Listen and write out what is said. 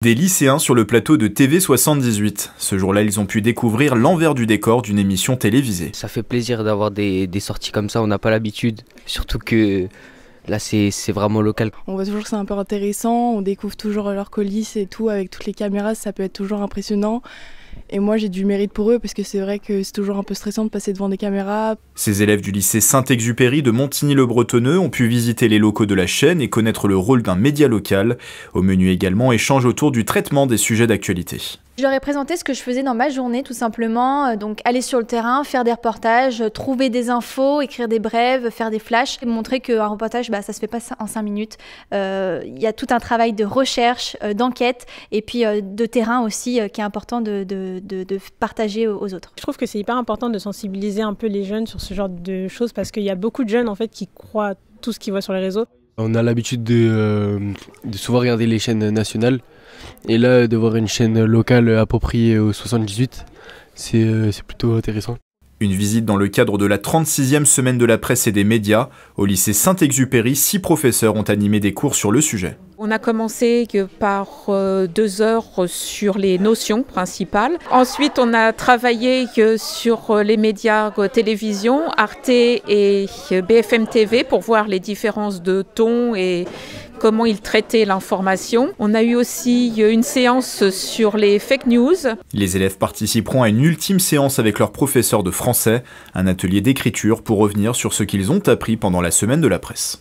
Des lycéens sur le plateau de TV78. Ce jour-là, ils ont pu découvrir l'envers du décor d'une émission télévisée. Ça fait plaisir d'avoir des sorties comme ça, on n'a pas l'habitude. Surtout que là, c'est vraiment local. On voit toujours que c'est un peu intéressant, on découvre toujours leurs coulisses et tout, avec toutes les caméras, ça peut être toujours impressionnant. Et moi, j'ai du mérite pour eux parce que c'est vrai que c'est toujours un peu stressant de passer devant des caméras. Ces élèves du lycée Saint-Exupéry de Montigny-le-Bretonneux ont pu visiter les locaux de la chaîne et connaître le rôle d'un média local. Au menu également, échange autour du traitement des sujets d'actualité. Je leur ai présenté ce que je faisais dans ma journée, tout simplement. Donc aller sur le terrain, faire des reportages, trouver des infos, écrire des brèves, faire des flashs. Et montrer qu'un reportage, ça se fait pas en 5 minutes. Il y a tout un travail de recherche, d'enquête et puis de terrain aussi qui est important de partager aux autres. Je trouve que c'est hyper important de sensibiliser un peu les jeunes sur ce genre de choses parce qu'il y a beaucoup de jeunes en fait qui croient tout ce qu'ils voient sur les réseaux. On a l'habitude de souvent regarder les chaînes nationales et là de voir une chaîne locale appropriée au 78, c'est plutôt intéressant. Une visite dans le cadre de la 36e semaine de la presse et des médias. Au lycée Saint-Exupéry, 6 professeurs ont animé des cours sur le sujet. On a commencé par 2 heures sur les notions principales. Ensuite, on a travaillé sur les médias télévision, Arte et BFM TV pour voir les différences de ton et comment ils traitaient l'information. On a eu aussi une séance sur les fake news. Les élèves participeront à une ultime séance avec leur professeur de français, un atelier d'écriture pour revenir sur ce qu'ils ont appris pendant la semaine de la presse.